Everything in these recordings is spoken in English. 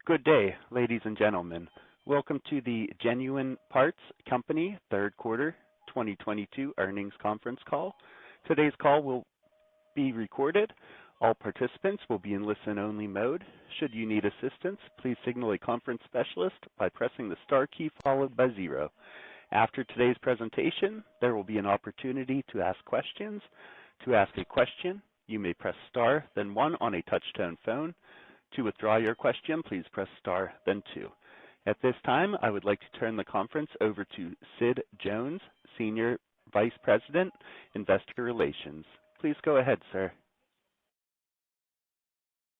Good day, ladies and gentlemen. Welcome to the Genuine Parts Company third quarter 2022 earnings conference call. Today's call will be recorded. All participants will be in listen-only mode. Should you need assistance, please signal a conference specialist by pressing the star key followed by 0. After today's presentation, there will be an opportunity to ask questions. To ask a question, you may press star, then 1 on a touch-tone phone. To withdraw your question, please press star, then 2. At this time, I would like to turn the conference over to Sid Jones, Senior Vice President, Investor Relations. Please go ahead, sir.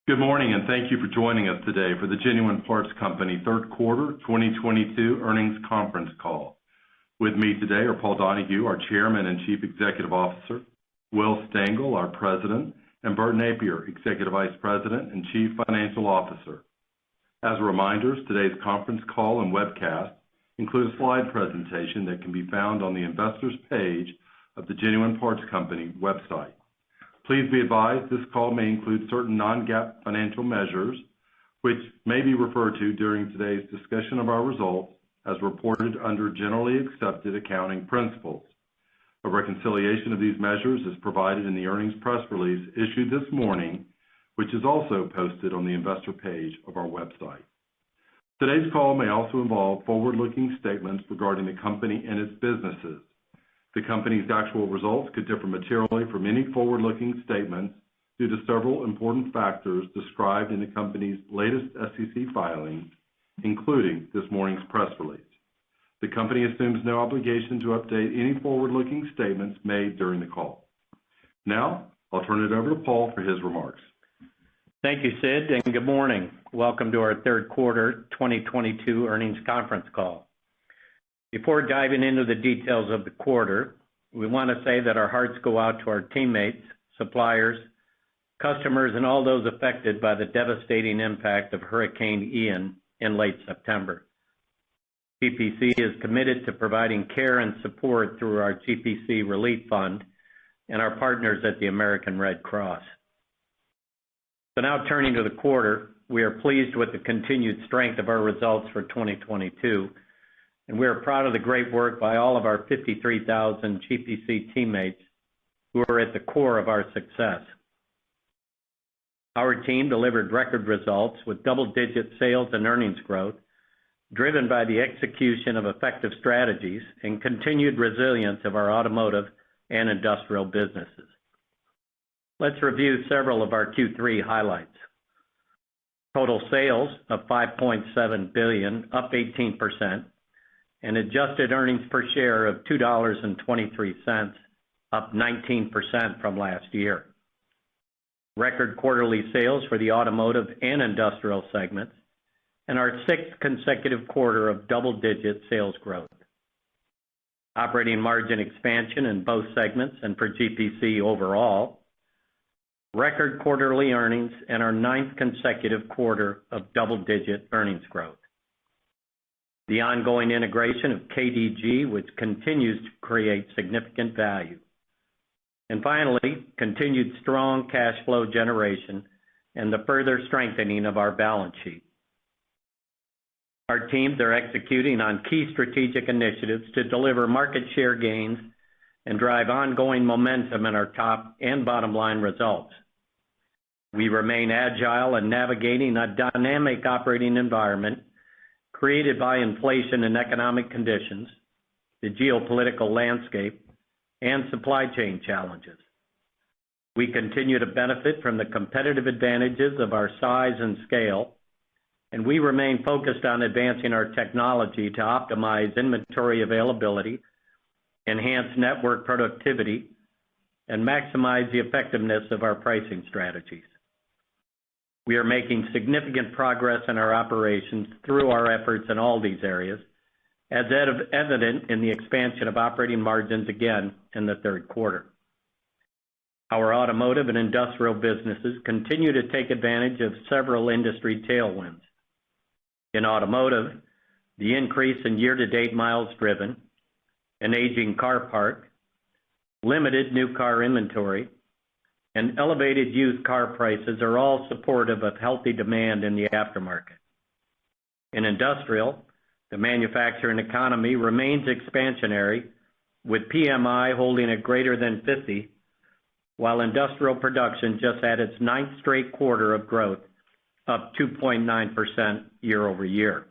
Good morning, and thank you for joining us today for the Genuine Parts Company third quarter 2022 earnings conference call. With me today are Paul Donahue, our Chairman and Chief Executive Officer, Will Stengel, our President, and Bert Nappier, Executive Vice President and Chief Financial Officer. As a reminder, today's conference call and webcast include a slide presentation that can be found on the Investors page of the Genuine Parts Company website. Please be advised this call may include certain non-GAAP financial measures, which may be referred to during today's discussion of our results as reported under generally accepted accounting principles. A reconciliation of these measures is provided in the earnings press release issued this morning, which is also posted on the Investor page of our website. Today's call may also involve forward-looking statements regarding the company and its businesses. The company's actual results could differ materially from any forward-looking statements due to several important factors described in the company's latest SEC filings, including this morning's press release. The company assumes no obligation to update any forward-looking statements made during the call. Now, I'll turn it over to Paul for his remarks. Thank you, Sid, and good morning. Welcome to our third quarter 2022 earnings conference call. Before diving into the details of the quarter, we want to say that our hearts go out to our teammates, suppliers, customers, and all those affected by the devastating impact of Hurricane Ian in late September. GPC is committed to providing care and support through our GPC Relief Fund and our partners at the American Red Cross. So now turning to the quarter, we are pleased with the continued strength of our results for 2022, and we are proud of the great work by all of our 53,000 GPC teammates who are at the core of our success. Our team delivered record results with double-digit sales and earnings growth, driven by the execution of effective strategies and continued resilience of our automotive and industrial businesses. Let's review several of our Q3 highlights. Total sales of $5.7 billion, up 18%, and adjusted earnings per share of $2.23, up 19% from last year. Record quarterly sales for the automotive and industrial segments, and our 6th consecutive quarter of double-digit sales growth. Operating margin expansion in both segments and for GPC overall. Record quarterly earnings and our 9th consecutive quarter of double-digit earnings growth. The ongoing integration of KDG, which continues to create significant value. And finally, continued strong cash flow generation and the further strengthening of our balance sheet. Our teams are executing on key strategic initiatives to deliver market share gains and drive ongoing momentum in our top and bottom line results. We remain agile in navigating a dynamic operating environment created by inflation and economic conditions, the geopolitical landscape, and supply chain challenges. We continue to benefit from the competitive advantages of our size and scale, and we remain focused on advancing our technology to optimize inventory availability, enhance network productivity, and maximize the effectiveness of our pricing strategies. We are making significant progress in our operations through our efforts in all these areas, as evident in the expansion of operating margins again in the third quarter. Our automotive and industrial businesses continue to take advantage of several industry tailwinds. In automotive, the increase in year-to-date miles driven, an aging car park, limited new car inventory, and elevated used car prices are all supportive of healthy demand in the aftermarket. In industrial, the manufacturing economy remains expansionary, with PMI holding at greater than 50, while industrial production just had its 9th straight quarter of growth, up 2.9% year over year.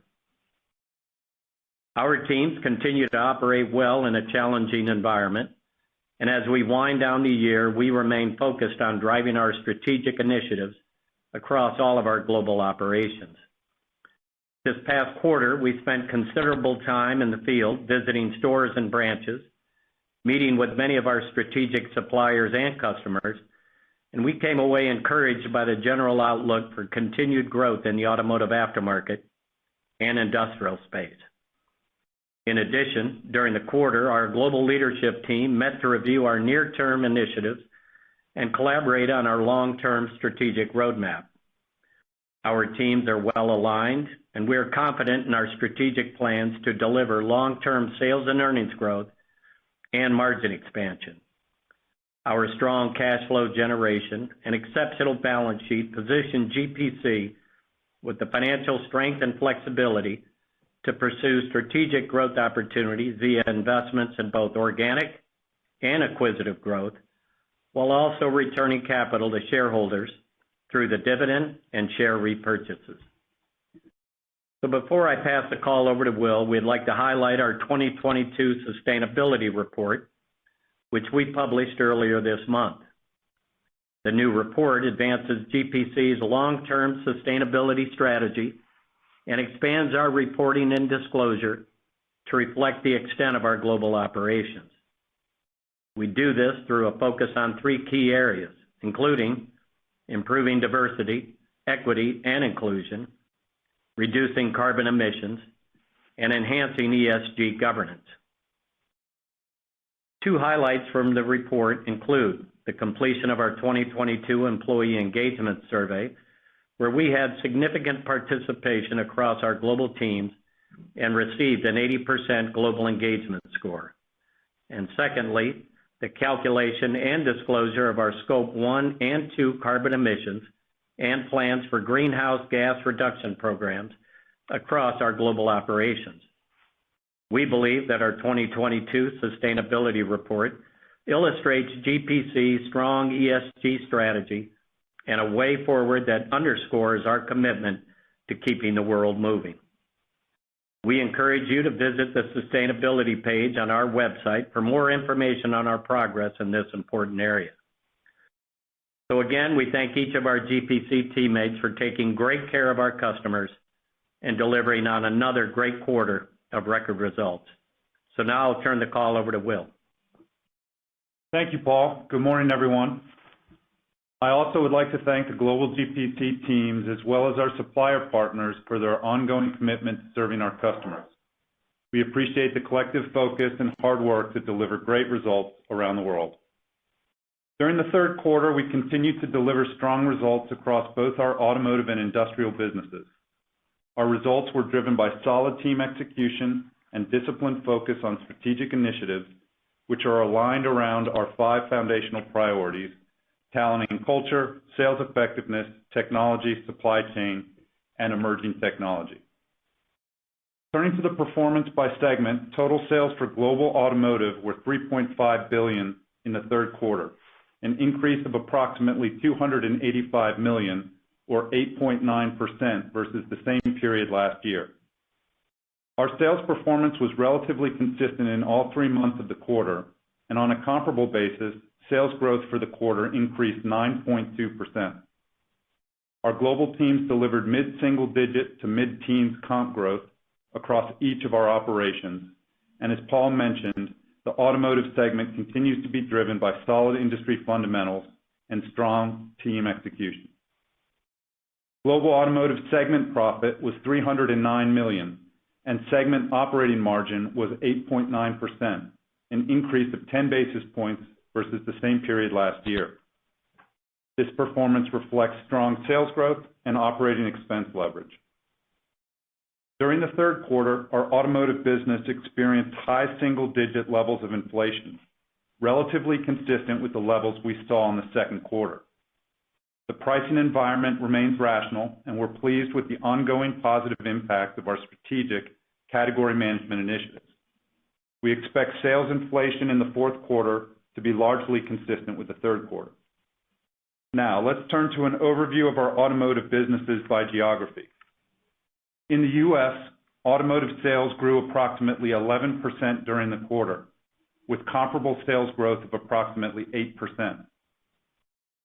Our teams continue to operate well in a challenging environment, and as we wind down the year, we remain focused on driving our strategic initiatives across all of our global operations. This past quarter, we spent considerable time in the field visiting stores and branches, meeting with many of our strategic suppliers and customers, and we came away encouraged by the general outlook for continued growth in the automotive aftermarket and industrial space. In addition, during the quarter, our global leadership team met to review our near-term initiatives and collaborate on our long-term strategic roadmap. Our teams are well aligned, and we are confident in our strategic plans to deliver long-term sales and earnings growth and margin expansion. Our strong cash flow generation and exceptional balance sheet position GPC with the financial strength and flexibility to pursue strategic growth opportunities via investments in both organic and acquisitive growth, while also returning capital to shareholders through the dividend and share repurchases. So before I pass the call over to Will, we'd like to highlight our 2022 sustainability report, which we published earlier this month. The new report advances GPC's long-term sustainability strategy and expands our reporting and disclosure to reflect the extent of our global operations. We do this through a focus on 3 key areas, including improving diversity, equity, and inclusion, reducing carbon emissions, and enhancing ESG governance. 2 highlights from the report include the completion of our 2022 employee engagement survey, where we had significant participation across our global teams and received an 80% global engagement score. And secondly, the calculation and disclosure of our Scope 1 and 2 carbon emissions and plans for greenhouse gas reduction programs across our global operations. We believe that our 2022 sustainability report illustrates GPC's strong ESG strategy and a way forward that underscores our commitment to keeping the world moving. We encourage you to visit the sustainability page on our website for more information on our progress in this important area. So again, we thank each of our GPC teammates for taking great care of our customers and delivering on another great quarter of record results. So now I'll turn the call over to Will. Thank you, Paul. Good morning, everyone. I also would like to thank the global GPC teams as well as our supplier partners for their ongoing commitment to serving our customers. We appreciate the collective focus and hard work to deliver great results around the world. During the third quarter, we continued to deliver strong results across both our automotive and industrial businesses. Our results were driven by solid team execution and disciplined focus on strategic initiatives, which are aligned around our 5 foundational priorities: talent and culture, sales effectiveness, technology, supply chain, and emerging technology. Turning to the performance by segment, total sales for global automotive were $3.5 billion in the third quarter, an increase of approximately $285 million, or 8.9% versus the same period last year. Our sales performance was relatively consistent in all 3 months of the quarter, and on a comparable basis, sales growth for the quarter increased 9.2%. Our global teams delivered mid-single digit to mid-teens comp growth across each of our operations, and as Paul mentioned, the automotive segment continues to be driven by solid industry fundamentals and strong team execution. Global automotive segment profit was $309 million, and segment operating margin was 8.9%, an increase of 10 basis points versus the same period last year. This performance reflects strong sales growth and operating expense leverage. During the third quarter, our automotive business experienced high single-digit levels of inflation, relatively consistent with the levels we saw in the second quarter. The pricing environment remains rational, and we're pleased with the ongoing positive impact of our strategic category management initiatives. We expect sales inflation in the fourth quarter to be largely consistent with the third quarter. Now, let's turn to an overview of our automotive businesses by geography. In the U.S., automotive sales grew approximately 11% during the quarter, with comparable sales growth of approximately 8%.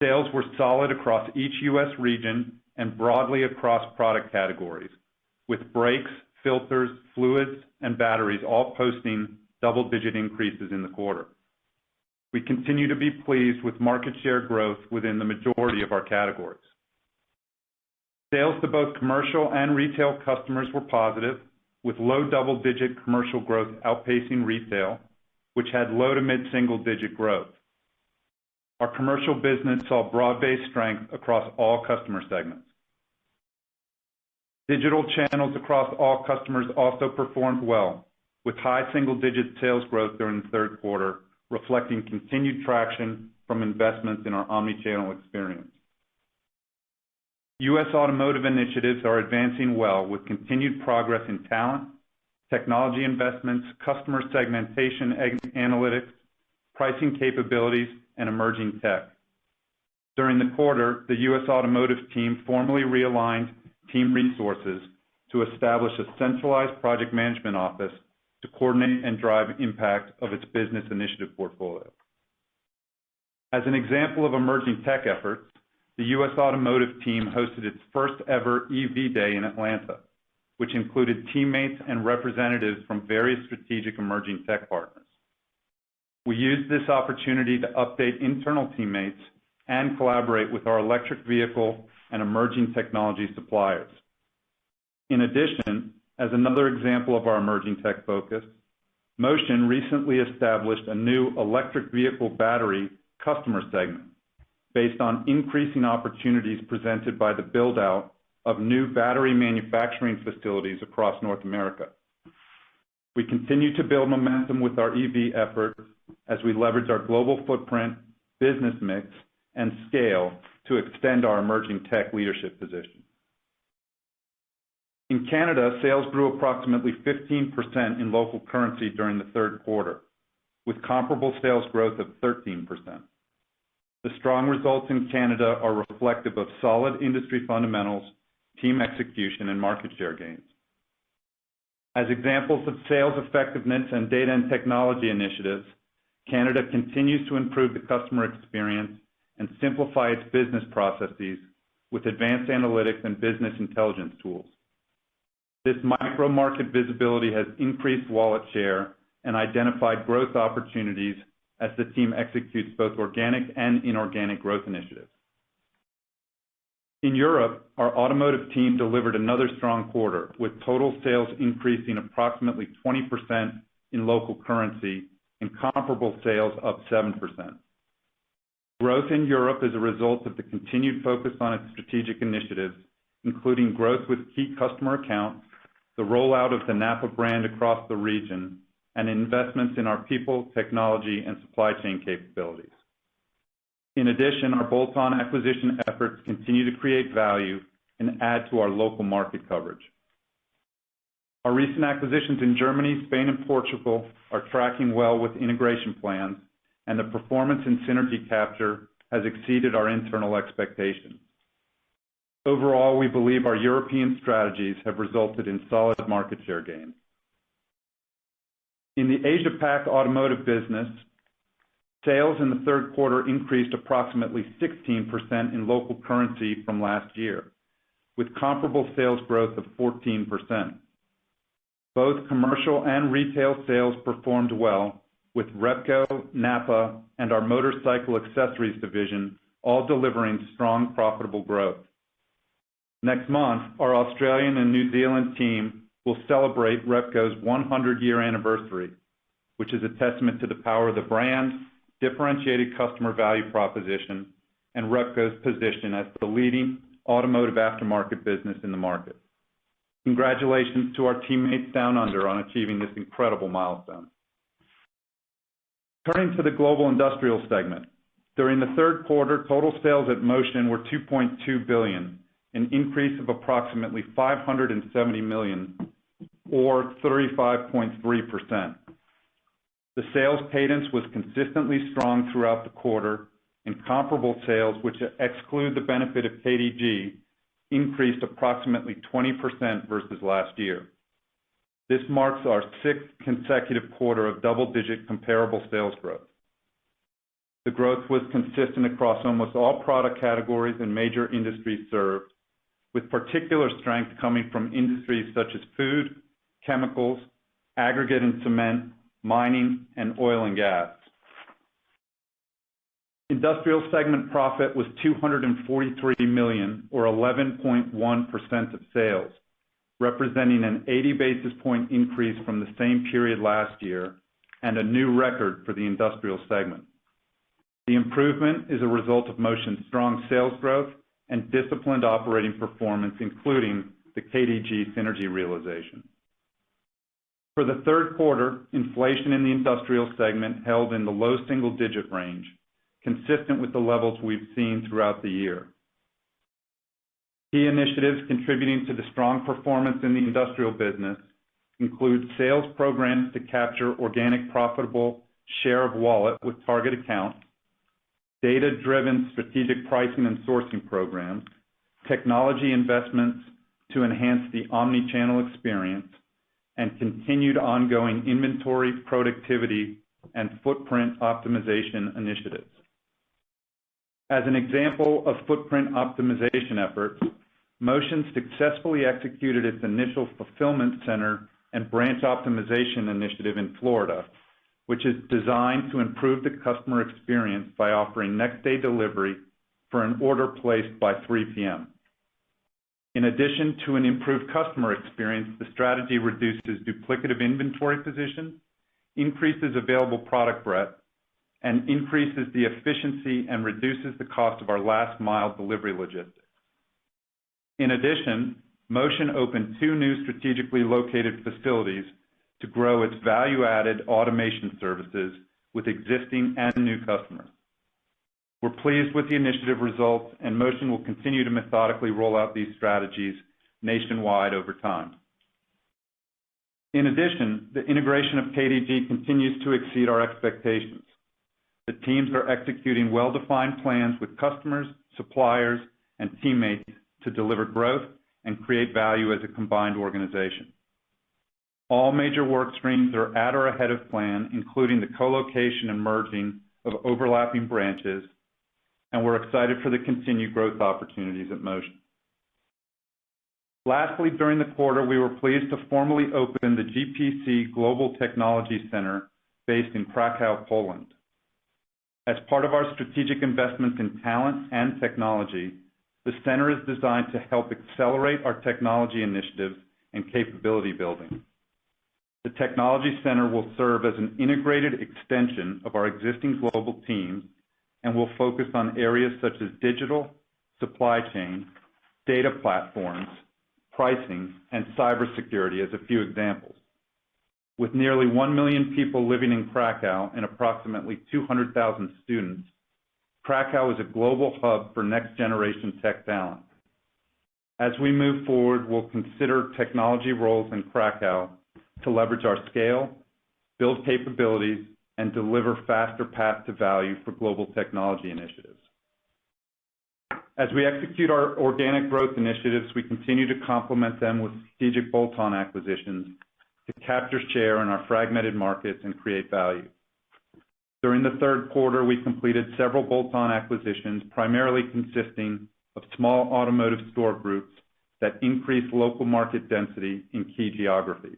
Sales were solid across each U.S. region and broadly across product categories, with brakes, filters, fluids, and batteries all posting double-digit increases in the quarter. We continue to be pleased with market share growth within the majority of our categories. Sales to both commercial and retail customers were positive, with low double-digit commercial growth outpacing retail, which had low to mid-single-digit growth. Our commercial business saw broad-based strength across all customer segments. Digital channels across all customers also performed well, with high single-digit sales growth during the third quarter, reflecting continued traction from investments in our omni-channel experience. U.S. automotive initiatives are advancing well with continued progress in talent, technology investments, customer segmentation analytics, pricing capabilities, and emerging tech. During the quarter, the U.S. automotive team formally realigned team resources to establish a centralized project management office to coordinate and drive impact of its business initiative portfolio. As an example of emerging tech efforts, the U.S. automotive team hosted its first ever EV Day in Atlanta, which included teammates and representatives from various strategic emerging tech partners. We used this opportunity to update internal teammates and collaborate with our electric vehicle and emerging technology suppliers. In addition, as another example of our emerging tech focus, Motion recently established a new electric vehicle battery customer segment based on increasing opportunities presented by the build-out of new battery manufacturing facilities across North America. We continue to build momentum with our EV efforts as we leverage our global footprint, business mix, and scale to extend our emerging tech leadership position. In Canada, sales grew approximately 15% in local currency during the third quarter, with comparable sales growth of 13%. The strong results in Canada are reflective of solid industry fundamentals, team execution, and market share gains. As examples of sales effectiveness and data and technology initiatives, Canada continues to improve the customer experience and simplify its business processes with advanced analytics and business intelligence tools. This micro-market visibility has increased wallet share and identified growth opportunities as the team executes both organic and inorganic growth initiatives. In Europe, our automotive team delivered another strong quarter, with total sales increasing approximately 20% in local currency and comparable sales up 7%. Growth in Europe is a result of the continued focus on its strategic initiatives, including growth with key customer accounts, the rollout of the NAPA brand across the region, and investments in our people, technology, and supply chain capabilities. In addition, our bolt-on acquisition efforts continue to create value and add to our local market coverage. Our recent acquisitions in Germany, Spain, and Portugal are tracking well with integration plans, and the performance and synergy capture has exceeded our internal expectations. Overall, we believe our European strategies have resulted in solid market share gains. In the Asia-Pac automotive business, sales in the third quarter increased approximately 16% in local currency from last year, with comparable sales growth of 14%. Both commercial and retail sales performed well, with Repco, NAPA, and our motorcycle accessories division all delivering strong, profitable growth. Next month, our Australian and New Zealand team will celebrate Repco's 100-year anniversary, which is a testament to the power of the brand, differentiated customer value proposition, and Repco's position as the leading automotive aftermarket business in the market. Congratulations to our teammates down under on achieving this incredible milestone. Turning to the global industrial segment, During the third quarter, total sales at Motion were $2.2 billion, an increase of approximately $570 million, or 35.3%. The sales cadence was consistently strong throughout the quarter, and comparable sales, which exclude the benefit of KDG, increased approximately 20% versus last year. This marks our sixth consecutive quarter of double-digit comparable sales growth. The growth was consistent across almost all product categories and major industries served, with particular strength coming from industries such as food, chemicals, aggregate and cement, mining, and oil and gas. Industrial segment profit was $243 million, or 11.1% of sales, representing an 80 basis point increase from the same period last year and a new record for the industrial segment. The improvement is a result of Motion's strong sales growth and disciplined operating performance, including the KDG synergy realization. For the third quarter, inflation in the industrial segment held in the low single-digit range, consistent with the levels we've seen throughout the year. Key initiatives contributing to the strong performance in the industrial business include sales programs to capture organic profitable share of wallet with target accounts, data-driven strategic pricing and sourcing programs, technology investments to enhance the omni-channel experience, and continued ongoing inventory productivity and footprint optimization initiatives. As an example of footprint optimization efforts, Motion successfully executed its initial fulfillment center and branch optimization initiative in Florida, which is designed to improve the customer experience by offering next-day delivery for an order placed by 3 p.m. In addition to an improved customer experience, the strategy reduces duplicative inventory positions, increases available product breadth, and increases the efficiency and reduces the cost of our last-mile delivery logistics. In addition, Motion opened 2 new strategically located facilities to grow its value-added automation services with existing and new customers. We're pleased with the initiative results, and Motion will continue to methodically roll out these strategies nationwide over time. In addition, the integration of KDG continues to exceed our expectations. The teams are executing well-defined plans with customers, suppliers, and teammates to deliver growth and create value as a combined organization. All major work streams are at or ahead of plan, including the co-location and merging of overlapping branches, and we're excited for the continued growth opportunities at Motion. Lastly, during the quarter, we were pleased to formally open the GPC Global Technology Center based in Krakow, Poland. As part of our strategic investments in talent and technology, the center is designed to help accelerate our technology initiatives and capability building. The Technology Center will serve as an integrated extension of our existing global teams and will focus on areas such as digital, supply chain, data platforms, pricing, and cybersecurity as a few examples. With nearly 1 million people living in Krakow and approximately 200,000 students, Krakow is a global hub for next-generation tech talent. As we move forward, we'll consider technology roles in Krakow to leverage our scale, build capabilities, and deliver faster path to value for global technology initiatives. As we execute our organic growth initiatives, we continue to complement them with strategic bolt-on acquisitions to capture share in our fragmented markets and create value. During the third quarter, we completed several bolt-on acquisitions, primarily consisting of small automotive store groups that increase local market density in key geographies.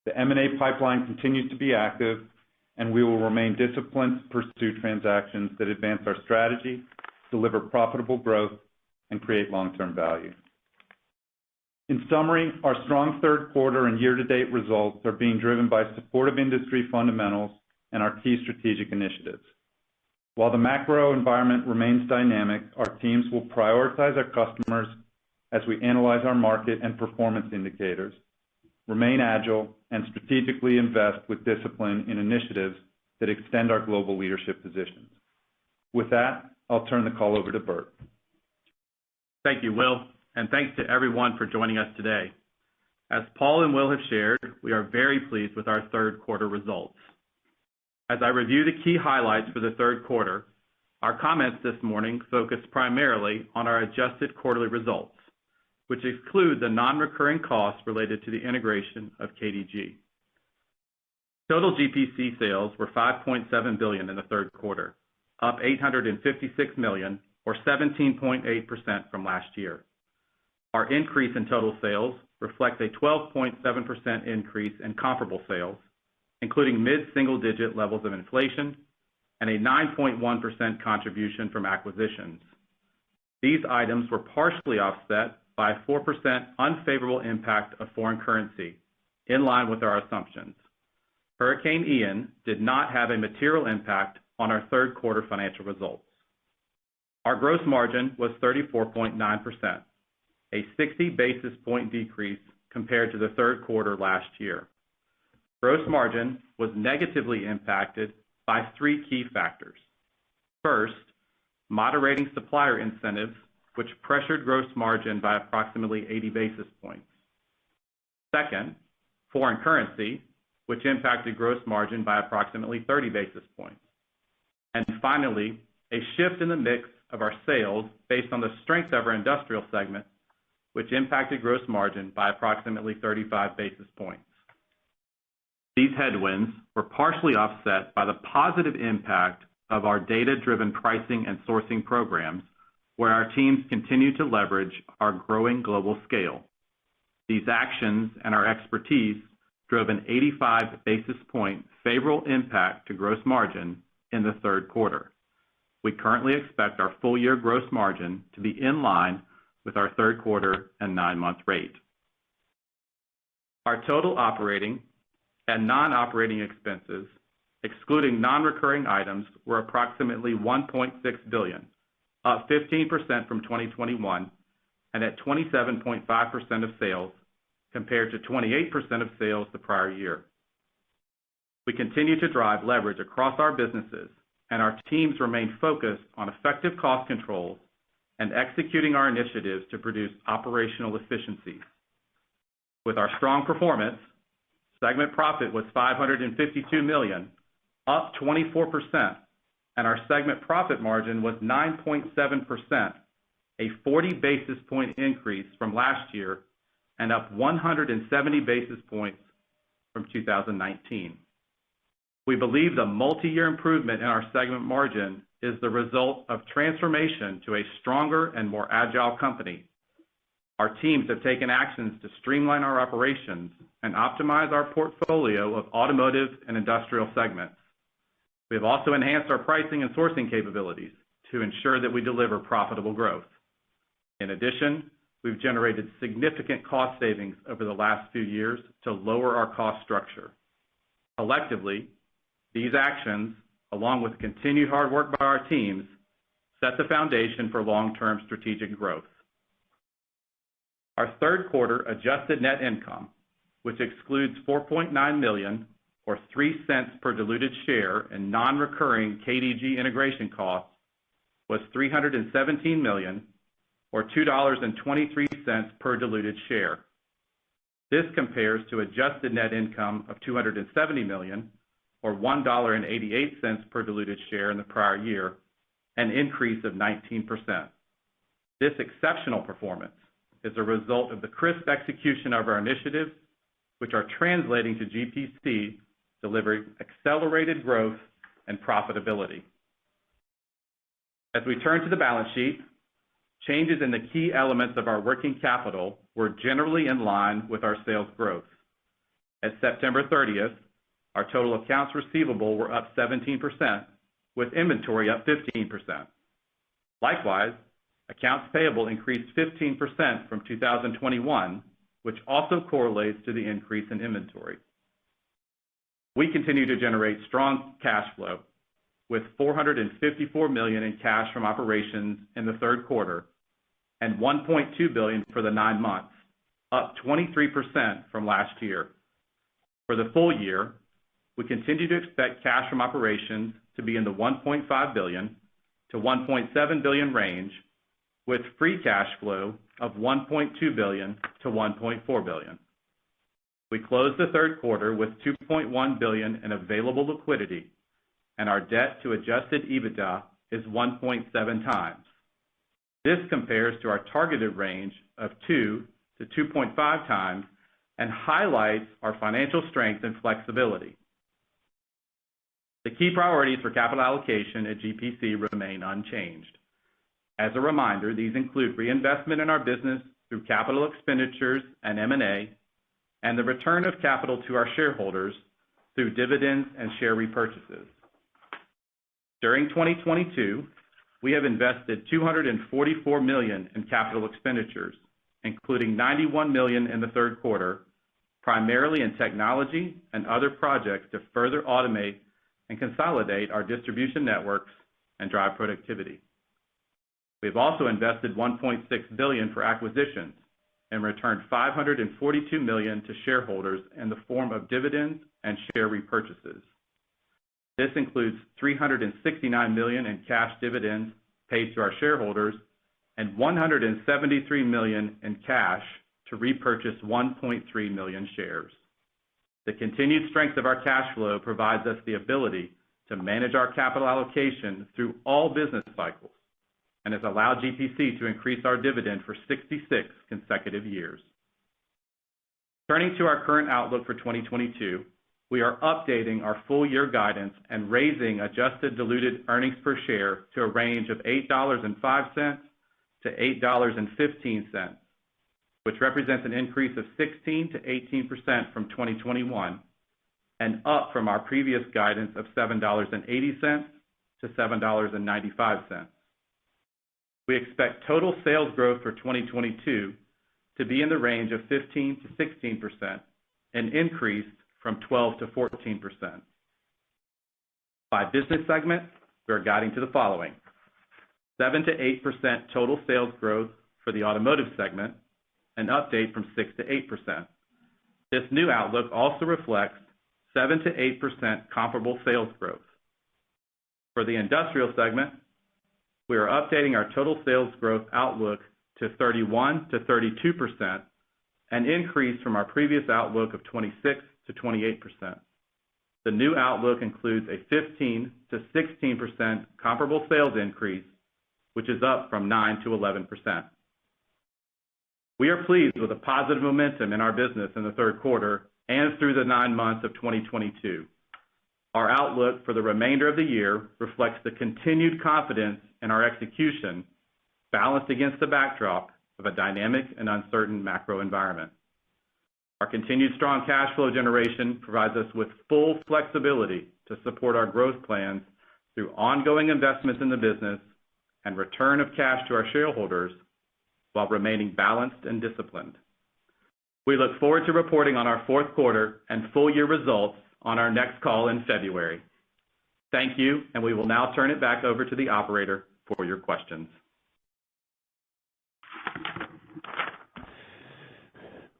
The M&A pipeline continues to be active, and we will remain disciplined to pursue transactions that advance our strategy, deliver profitable growth, and create long-term value. In summary, our strong third quarter and year-to-date results are being driven by supportive industry fundamentals and our key strategic initiatives. While the macro environment remains dynamic, our teams will prioritize our customers as we analyze our market and performance indicators, remain agile, and strategically invest with discipline in initiatives that extend our global leadership positions. With that, I'll turn the call over to Bert. Thank you, Will, and thanks to everyone for joining us today. As Paul and Will have shared, we are very pleased with our third quarter results. As I review the key highlights for the third quarter, our comments this morning focus primarily on our adjusted quarterly results, which exclude the non-recurring costs related to the integration of KDG. Total GPC sales were $5.7 billion in the third quarter, up $856 million, or 17.8% from last year. Our increase in total sales reflects a 12.7% increase in comparable sales, including mid-single-digit levels of inflation, and a 9.1% contribution from acquisitions. These items were partially offset by a 4% unfavorable impact of foreign currency, in line with our assumptions. Hurricane Ian did not have a material impact on our third quarter financial results. Our gross margin was 34.9%, a 60 basis point decrease compared to the third quarter last year. Gross margin was negatively impacted by three key factors. First, moderating supplier incentives, which pressured gross margin by approximately 80 basis points. Second, foreign currency, which impacted gross margin by approximately 30 basis points. And finally, a shift in the mix of our sales based on the strength of our industrial segment, which impacted gross margin by approximately 35 basis points. These headwinds were partially offset by the positive impact of our data-driven pricing and sourcing programs, where our teams continue to leverage our growing global scale. These actions and our expertise drove an 85 basis point favorable impact to gross margin in the third quarter. We currently expect our full year gross margin to be in line with our third quarter and 9-month rate. Our total operating and non-operating expenses, excluding non-recurring items, were approximately $1.6 billion, up 15% from 2021, and at 27.5% of sales, compared to 28% of sales the prior year. We continue to drive leverage across our businesses, and our teams remain focused on effective cost controls and executing our initiatives to produce operational efficiencies. With our strong performance, segment profit was $552 million, up 24%, and our segment profit margin was 9.7%, a 40 basis point increase from last year and up 170 basis points from 2019. We believe the multi-year improvement in our segment margin is the result of transformation to a stronger and more agile company. Our teams have taken actions to streamline our operations and optimize our portfolio of automotive and industrial segments. We have also enhanced our pricing and sourcing capabilities to ensure that we deliver profitable growth. In addition, we've generated significant cost savings over the last few years to lower our cost structure. Collectively, these actions, along with continued hard work by our teams, set the foundation for long-term strategic growth. Our third quarter adjusted net income, which excludes $4.9 million or 3 cents per diluted share in non-recurring KDG integration costs, was $317 million or $2.23 per diluted share. This compares to adjusted net income of $270 million or $1.88 per diluted share in the prior year, an increase of 19%. This exceptional performance is a result of the crisp execution of our initiatives, which are translating to GPC delivering accelerated growth and profitability. As we turn to the balance sheet, changes in the key elements of our working capital were generally in line with our sales growth. At September 30th, our total accounts receivable were up 17%, with inventory up 15%. Likewise, accounts payable increased 15% from 2021, which also correlates to the increase in inventory. We continue to generate strong cash flow, with $454 million in cash from operations in the third quarter and $1.2 billion for the 9 months, up 23% from last year. For the full year, we continue to expect cash from operations to be in the $1.5 billion to $1.7 billion range, with free cash flow of $1.2 billion to $1.4 billion. We closed the third quarter with $2.1 billion in available liquidity, and our debt to adjusted EBITDA is 1.7 times. This compares to our targeted range of 2 to 2.5 times and highlights our financial strength and flexibility. The key priorities for capital allocation at GPC remain unchanged. As a reminder, these include reinvestment in our business through capital expenditures and M&A, and the return of capital to our shareholders through dividends and share repurchases. During 2022, we have invested $244 million in capital expenditures, including $91 million in the third quarter, primarily in technology and other projects to further automate and consolidate our distribution networks and drive productivity. We have also invested $1.6 billion for acquisitions and returned $542 million to shareholders in the form of dividends and share repurchases. This includes $369 million in cash dividends paid to our shareholders and $173 million in cash to repurchase 1.3 million shares. The continued strength of our cash flow provides us the ability to manage our capital allocation through all business cycles and has allowed GPC to increase our dividend for 66 consecutive years. Turning to our current outlook for 2022, we are updating our full year guidance and raising adjusted diluted earnings per share to a range of $8.05 to $8.15, which represents an increase of 16 to 18% from 2021 and up from our previous guidance of $7.80 to $7.95. We expect total sales growth for 2022 to be in the range of 15 to 16%, an increase from 12 to 14%. By business segment, we are guiding to the following: 7 to 8% total sales growth for the automotive segment, an update from 6 to 8%. This new outlook also reflects 7 to 8% comparable sales growth. For the industrial segment, we are updating our total sales growth outlook to 31 to 32%, an increase from our previous outlook of 26 to 28%. The new outlook includes a 15 to 16% comparable sales increase, which is up from 9 to 11%. We are pleased with the positive momentum in our business in the third quarter and through the 9 months of 2022. Our outlook for the remainder of the year reflects the continued confidence in our execution, balanced against the backdrop of a dynamic and uncertain macro environment. Our continued strong cash flow generation provides us with full flexibility to support our growth plans through ongoing investments in the business and return of cash to our shareholders while remaining balanced and disciplined. We look forward to reporting on our fourth quarter and full year results on our next call in February. Thank you, and we will now turn it back over to the operator for your questions.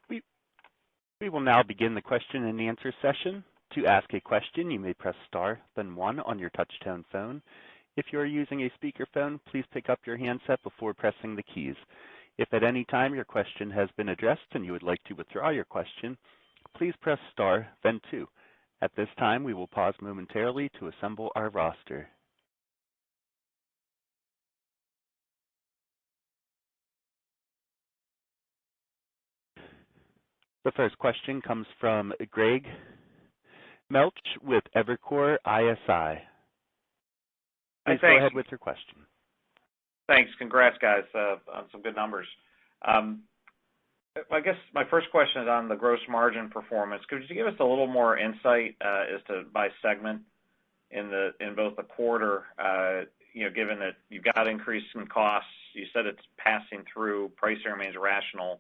We will now begin the question and answer session. To ask a question, you may press star, then one on your touchtone phone. If you are using a speakerphone, please pick up your handset before pressing the keys. If at any time your question has been addressed and you would like to withdraw your question, please press star, then two. At this time, we will pause momentarily to assemble our roster. The first question comes from Greg Melich with Evercore ISI. Please go ahead with your question. Thanks. Congrats, guys, on some good numbers. I guess my first question is on the gross margin performance. Could you give us a little more insight as to by segment in both the quarter, given that you've got increase in costs, you said it's passing through, pricing remains rational,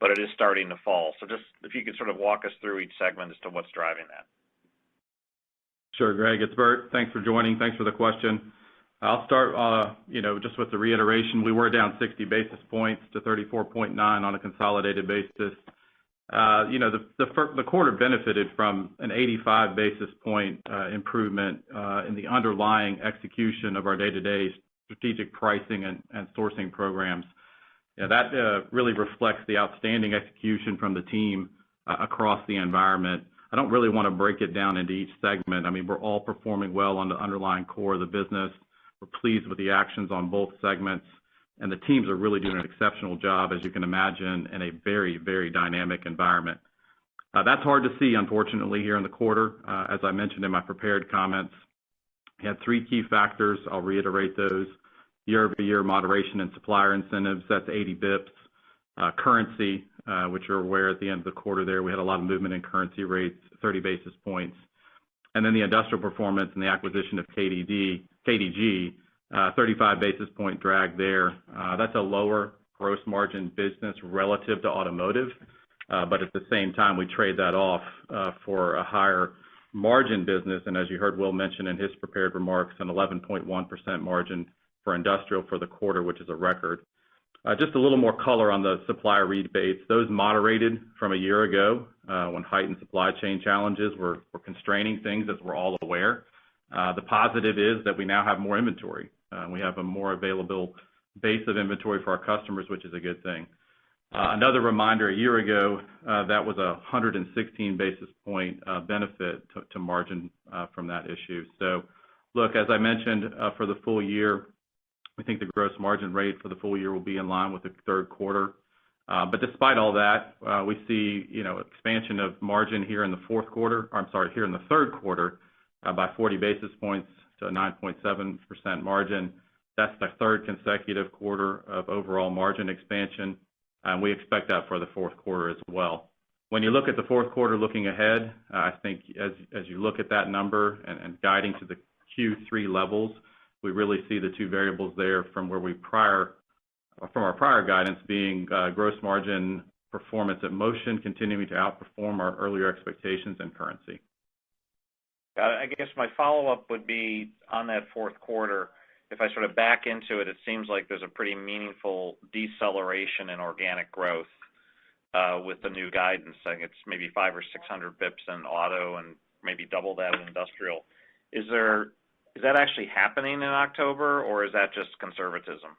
but it is starting to fall. So just if you could sort of walk us through each segment as to what's driving that. Sure, Greg, it's Bert. Thanks for joining. Thanks for the question. I'll start, just with the reiteration. We were down 60 basis points to 34.9 on a consolidated basis. The quarter benefited from an 85 basis point improvement in the underlying execution of our day-to-day strategic pricing and sourcing programs. That really reflects the outstanding execution from the team across the environment. I don't really want to break it down into each segment. I mean, we're all performing well on the underlying core of the business. We're pleased with the actions on both segments, and the teams are really doing an exceptional job, as you can imagine, in a very, very dynamic environment. That's hard to see, unfortunately, here in the quarter. As I mentioned in my prepared comments, we had three key factors. I'll reiterate those. Year-over-year moderation in supplier incentives, that's 80 bips. Currency, which you're aware at the end of the quarter there, we had a lot of movement in currency rates, 30 basis points. And then the industrial performance and the acquisition of KDG, 35 basis point drag there. That's a lower gross margin business relative to automotive, but at the same time, we trade that off for a higher margin business. And as you heard Will mention in his prepared remarks, an 11.1% margin for industrial for the quarter, which is a record. Just a little more color on the supplier rebates. Those moderated from a year ago when heightened supply chain challenges were constraining things, as we're all aware. The positive is that we now have more inventory. We have a more available base of inventory for our customers, which is a good thing. Another reminder, a year ago, that was a 116 basis point benefit to margin from that issue. So, look, as I mentioned, for the full year, we think the gross margin rate for the full year will be in line with the third quarter. But despite all that, we see, expansion of margin here in the here in the third quarter by 40 basis points to a 9.7% margin. That's the third consecutive quarter of overall margin expansion, and we expect that for the fourth quarter as well. When you look at the fourth quarter looking ahead, I think as you look at that number and guiding to the Q3 levels, we really see the two variables there from our prior guidance being gross margin performance at Motion continuing to outperform our earlier expectations and currency. I guess my follow-up would be on that fourth quarter. If I sort of back into it, it seems like there's a pretty meaningful deceleration in organic growth with the new guidance. I think it's maybe 500 or 600 bips in auto and maybe double that in industrial. Is that actually happening in October, or is that just conservatism?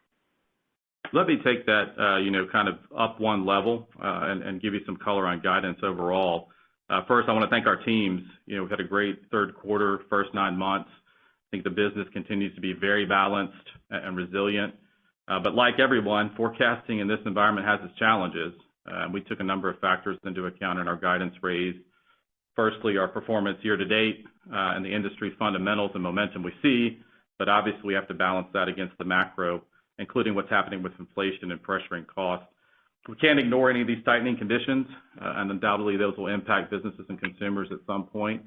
Let me take that, kind of up one level and give you some color on guidance overall. First, I want to thank our teams. We've had a great third quarter, first 9 months. I think the business continues to be very balanced and resilient. But like everyone, forecasting in this environment has its challenges. We took a number of factors into account in our guidance raise. Firstly, our performance year to date and the industry fundamentals and momentum we see, but obviously we have to balance that against the macro, including what's happening with inflation and pressuring costs. We can't ignore any of these tightening conditions, and undoubtedly those will impact businesses and consumers at some point.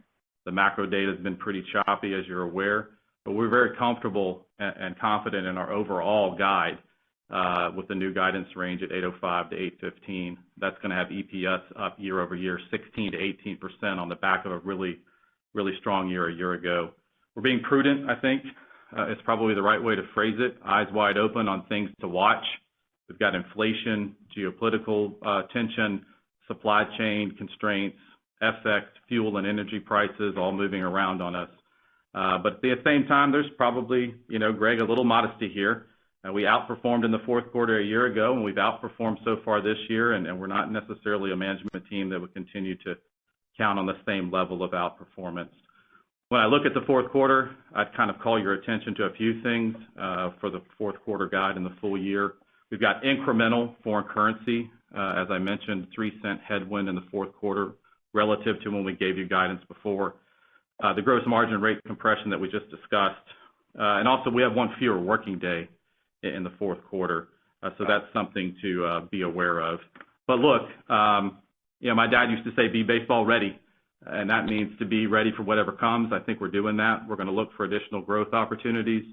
The macro data has been pretty choppy, as you're aware, but we're very comfortable and confident in our overall guide with the new guidance range at 805 to 815. That's going to have EPS up year over year, 16 to 18% on the back of a really, really strong year a year ago. We're being prudent, I think. It's probably the right way to phrase it. Eyes wide open on things to watch. We've got inflation, geopolitical tension, supply chain constraints, FX, fuel and energy prices all moving around on us. But at the same time, there's probably, Greg, a little modesty here. We outperformed in the fourth quarter a year ago, and we've outperformed so far this year, and we're not necessarily a management team that would continue to count on the same level of outperformance. When I look at the fourth quarter, I'd kind of call your attention to a few things for the fourth quarter guide and the full year. We've got incremental foreign currency, as I mentioned, 3-cent headwind in the fourth quarter relative to when we gave you guidance before. The gross margin rate compression that we just discussed. And also we have one fewer working day in the fourth quarter. So that's something to be aware of. But look, my dad used to say, be baseball ready. And that means to be ready for whatever comes. I think we're doing that. We're going to look for additional growth opportunities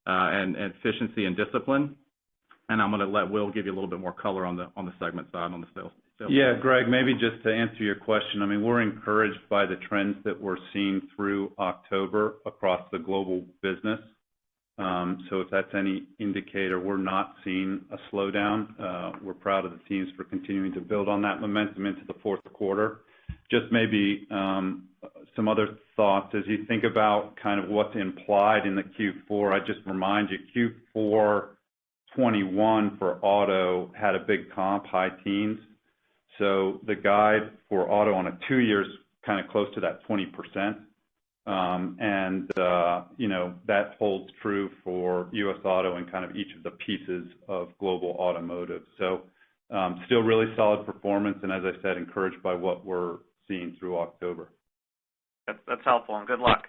and efficiency and discipline. And I'm going to let Will give you a little bit more color on the segment side, on the sales. Yeah, Greg, maybe just to answer your question, I mean, we're encouraged by the trends that we're seeing through October across the global business. So if that's any indicator, we're not seeing a slowdown. We're proud of the teams for continuing to build on that momentum into the fourth quarter. Just maybe some other thoughts. As you think about kind of what's implied in the Q4, I just remind you, Q4 21 for auto had a big comp, high teens. So the guide for auto on a 2 years kind of close to that 20%. That holds true for U.S. auto and kind of each of the pieces of global automotive. So still really solid performance, and as I said, encouraged by what we're seeing through October. That's helpful, and good luck.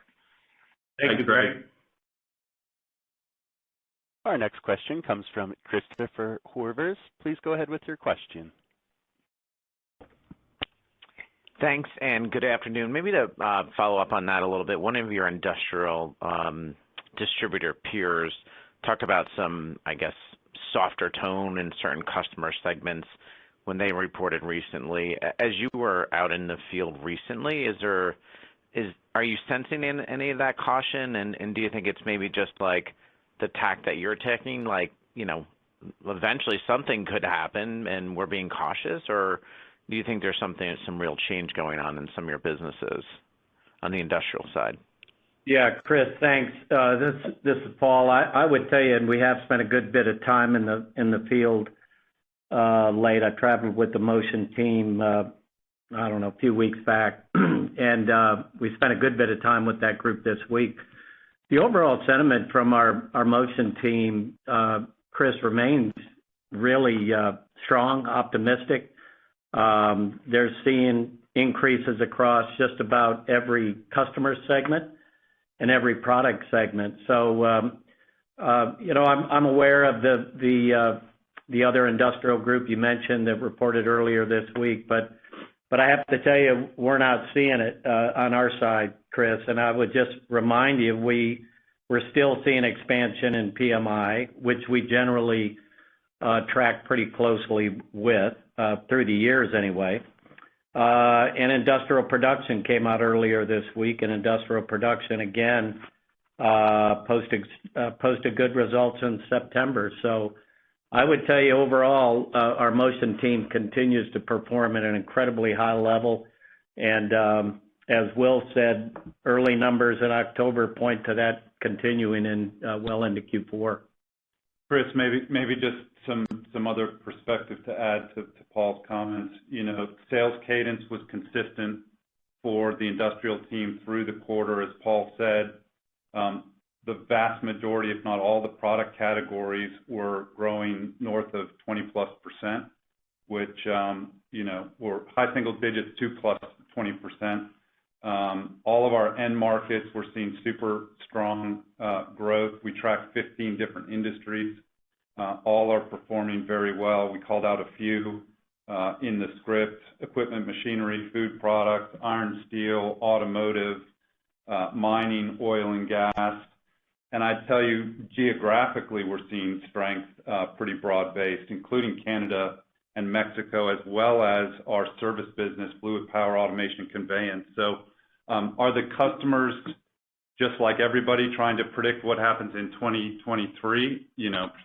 Thank you, Greg. Our next question comes from Christopher Horvers. Please go ahead with your question. Thanks, and good afternoon. Maybe to follow up on that a little bit, one of your industrial distributor peers talked about some, I guess, softer tone in certain customer segments when they reported recently. As you were out in the field recently, are you sensing any of that caution? And do you think it's maybe just like the tack that you're taking, like, eventually something could happen and we're being cautious, or do you think there's some real change going on in some of your businesses on the industrial side? Yeah, Chris, thanks. This is Paul. I would tell you, and we have spent a good bit of time in the field late. I traveled with the Motion team, a few weeks back, and we spent a good bit of time with that group this week. The overall sentiment from our Motion team, Chris, remains really strong, optimistic. They're seeing increases across just about every customer segment and every product segment. So, I'm aware of the other industrial group you mentioned that reported earlier this week, but I have to tell you, we're not seeing it on our side, Chris. And I would just remind you, we're still seeing expansion in PMI, which we generally track pretty closely with through the years anyway. And industrial production came out earlier this week, and industrial production again posted good results in September. So I would tell you overall, our Motion team continues to perform at an incredibly high level. And as Will said, early numbers in October point to that continuing in well into Q4. Chris, maybe just some other perspective to add to Paul's comments. Sales cadence was consistent for the industrial team through the quarter, as Paul said. The vast majority, if not all the product categories, were growing north of 20+%, which, were high single digits, 2+20%. All of our end markets, we're seeing super strong growth. We track 15 different industries. All are performing very well. We called out a few in the script: equipment, machinery, food products, iron, steel, automotive, mining, oil and gas. And I'd tell you, geographically, we're seeing strength pretty broad-based, including Canada and Mexico, as well as our service business, fluid power, automation, conveyance. So are the customers, just like everybody, trying to predict what happens in 2023?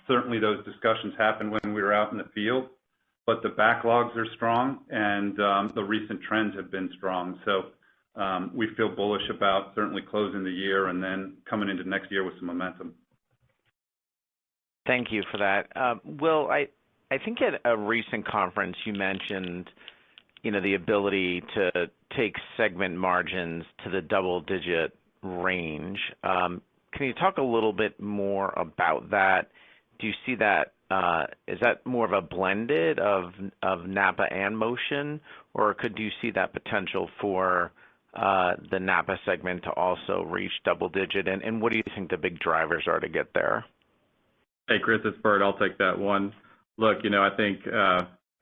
Certainly those discussions happened when we were out in the field, but the backlogs are strong, and the recent trends have been strong. So we feel bullish about certainly closing the year and then coming into next year with some momentum. Thank you for that. Will, I think at a recent conference you mentioned, the ability to take segment margins to the double-digit range. Can you talk a little bit more about that? Do you see that, is that more of a blended of NAPA and Motion, or do you see that potential for the NAPA segment to also reach double-digit? And what do you think the big drivers are to get there? Hey, Chris, it's Bert. I'll take that one. Look, I think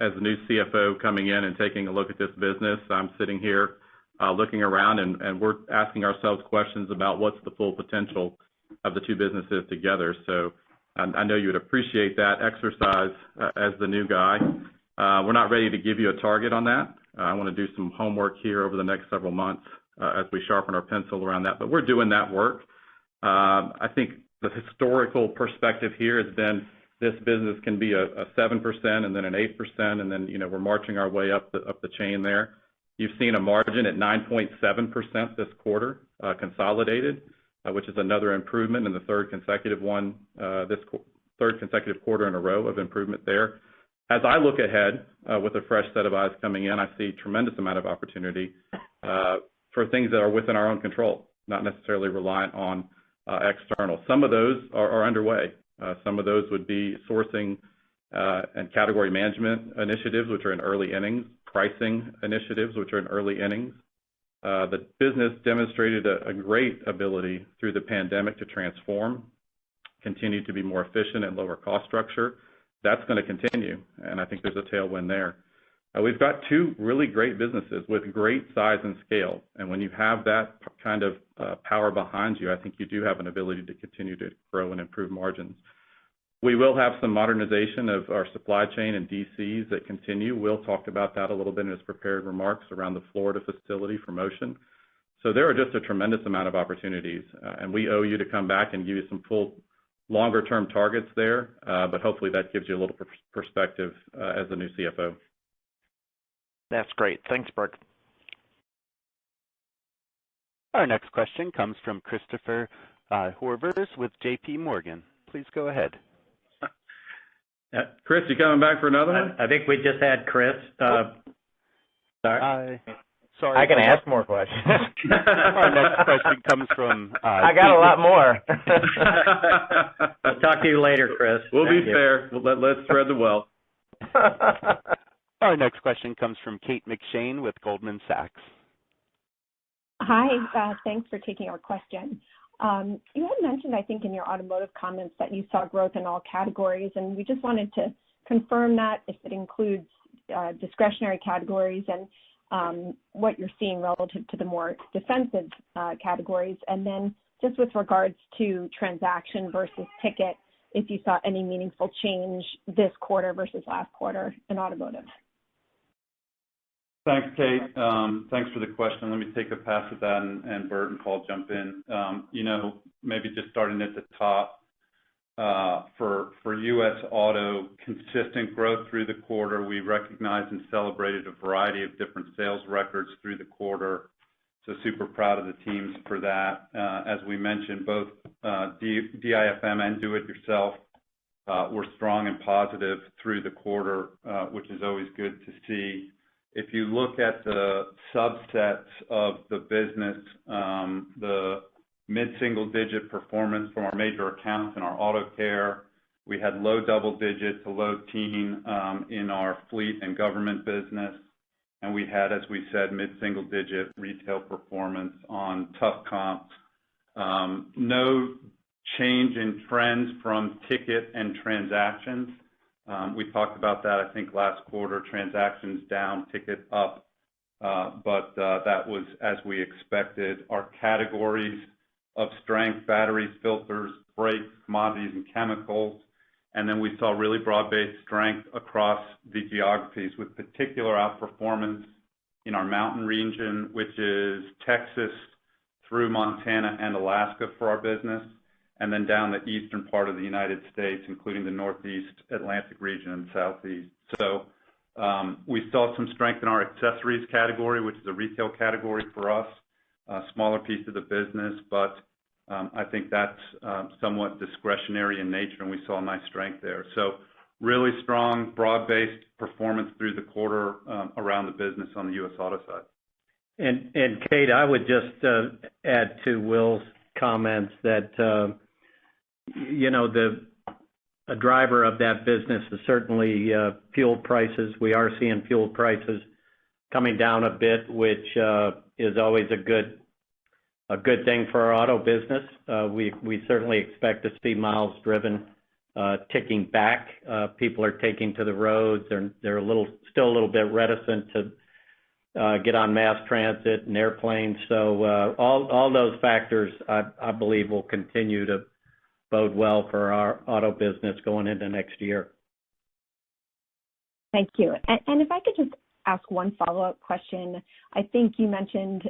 as the new CFO coming in and taking a look at this business, I'm sitting here looking around, and we're asking ourselves questions about what's the full potential of the two businesses together. So I know you would appreciate that exercise as the new guy. We're not ready to give you a target on that. I want to do some homework here over the next several months as we sharpen our pencil around that. But we're doing that work. I think the historical perspective here has been this business can be a 7% and then an 8%, and then we're marching our way up the chain there. You've seen a margin at 9.7% this quarter, consolidated, which is another improvement in the third consecutive quarter in a row of improvement there. As I look ahead with a fresh set of eyes coming in, I see tremendous amount of opportunity for things that are within our own control, not necessarily reliant on external. Some of those are underway. Some of those would be sourcing and category management initiatives, which are in early innings, pricing initiatives, which are in early innings. The business demonstrated a great ability through the pandemic to transform, continue to be more efficient and lower cost structure. That's going to continue, and I think there's a tailwind there. We've got two really great businesses with great size and scale, and when you have that kind of power behind you, I think you do have an ability to continue to grow and improve margins. We will have some modernization of our supply chain and DCs that continue. Will talked about that a little bit in his prepared remarks around the Florida facility for Motion. So there are just a tremendous amount of opportunities, and we owe you to come back and give you some full longer-term targets there, but hopefully that gives you a little perspective as the new CFO. That's great. Thanks, Bert. Our next question comes from Christopher Horvers with J.P. Morgan. Please go ahead. Chris, you coming back for another one? I think we just had Chris. Sorry. I can ask more questions. Our next question comes from... I got a lot more. I'll talk to you later, Chris. We'll be fair. Let's spread the wealth. Our next question comes from Kate McShane with Goldman Sachs. Hi, thanks for taking our question. You had mentioned, I think, in your automotive comments that you saw growth in all categories, and we just wanted to confirm that if it includes discretionary categories and what you're seeing relative to the more defensive categories. And then just with regards to transaction versus ticket, if you saw any meaningful change this quarter versus last quarter in automotive. Thanks, Kate. Thanks for the question. Let me take a pass at that, and Bert and Paul jump in. Maybe just starting at the top, for U.S. Auto, consistent growth through the quarter. We recognized and celebrated a variety of different sales records through the quarter, so super proud of the teams for that. As we mentioned, both DIFM and Do-It-Yourself were strong and positive through the quarter, which is always good to see. If you look at the subsets of the business, the mid-single-digit performance from our major accounts in our auto care, we had low double-digit to low teen in our fleet and government business, and we had, as we said, mid-single-digit retail performance on tough comps. No change in trends from ticket and transactions. We talked about that, I think, last quarter, transactions down, ticket up, but that was as we expected. Our categories of strength, batteries, filters, brakes, commodities, and chemicals, and then we saw really broad-based strength across the geographies with particular outperformance in our mountain region, which is Texas through Montana and Alaska for our business, and then down the eastern part of the United States, including the Northeast, Atlantic region, and Southeast. So we saw some strength in our accessories category, which is a retail category for us, a smaller piece of the business, but I think that's somewhat discretionary in nature, and we saw a nice strength there. So really strong, broad-based performance through the quarter around the business on the U.S. Auto side. And Kate, I would just add to Will's comments that a driver of that business is certainly fuel prices. We are seeing fuel prices coming down a bit, which is always a good thing for our auto business. We certainly expect to see miles driven ticking back. People are taking to the roads. They're still a little bit reticent to get on mass transit and airplanes. So all those factors, I believe, will continue to bode well for our auto business going into next year. Thank you. And if I could just ask one follow-up question. I think you mentioned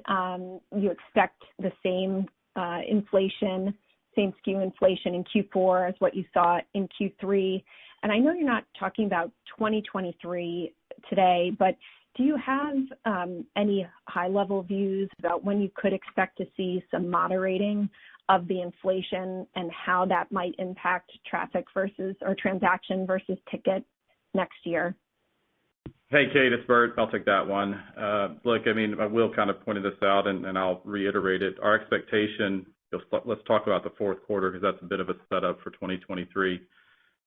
you expect the same inflation, same SKU inflation in Q4 as what you saw in Q3. And I know you're not talking about 2023 today, but do you have any high-level views about when you could expect to see some moderating of the inflation and how that might impact traffic versus or transaction versus ticket next year? Hey, Kate, it's Bert. I'll take that one. Look, I mean, Will kind of pointed this out, and I'll reiterate it. Our expectation, let's talk about the fourth quarter because that's a bit of a setup for 2023.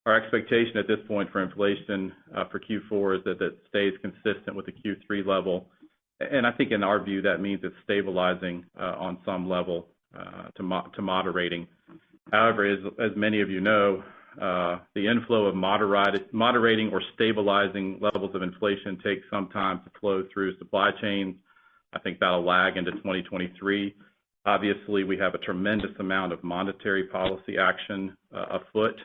Our expectation at this point for inflation for Q4 is that it stays consistent with the Q3 level. And I think in our view, that means it's stabilizing on some level to moderating. However, as many of you know, the inflow of moderating or stabilizing levels of inflation takes some time to flow through supply chains. I think that'll lag into 2023. Obviously, we have a tremendous amount of monetary policy action afoot,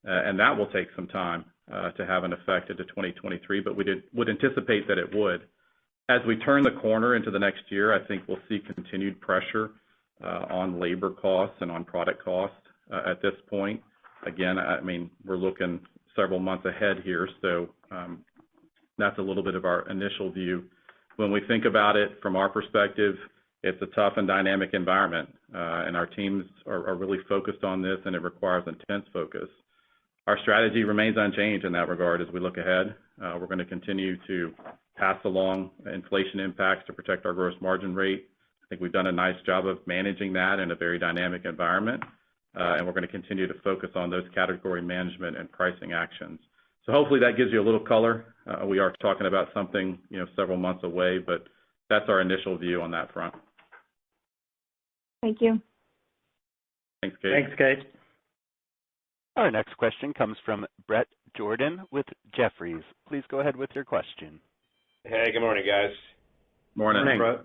and that will take some time to have an effect into 2023, but we would anticipate that it would. As we turn the corner into the next year, I think we'll see continued pressure on labor costs and on product costs at this point. Again, I mean, we're looking several months ahead here, so that's a little bit of our initial view. When we think about it from our perspective, it's a tough and dynamic environment, and our teams are really focused on this, and it requires intense focus. Our strategy remains unchanged in that regard as we look ahead. We're going to continue to pass along inflation impacts to protect our gross margin rate. I think we've done a nice job of managing that in a very dynamic environment, and we're going to continue to focus on those category management and pricing actions. So hopefully that gives you a little color. We are talking about something, several months away, but that's our initial view on that front. Thank you. Thanks, Kate. Thanks, Kate. Our next question comes from Bret Jordan with Jefferies. Please go ahead with your question. Hey, good morning, guys. Morning. Brett.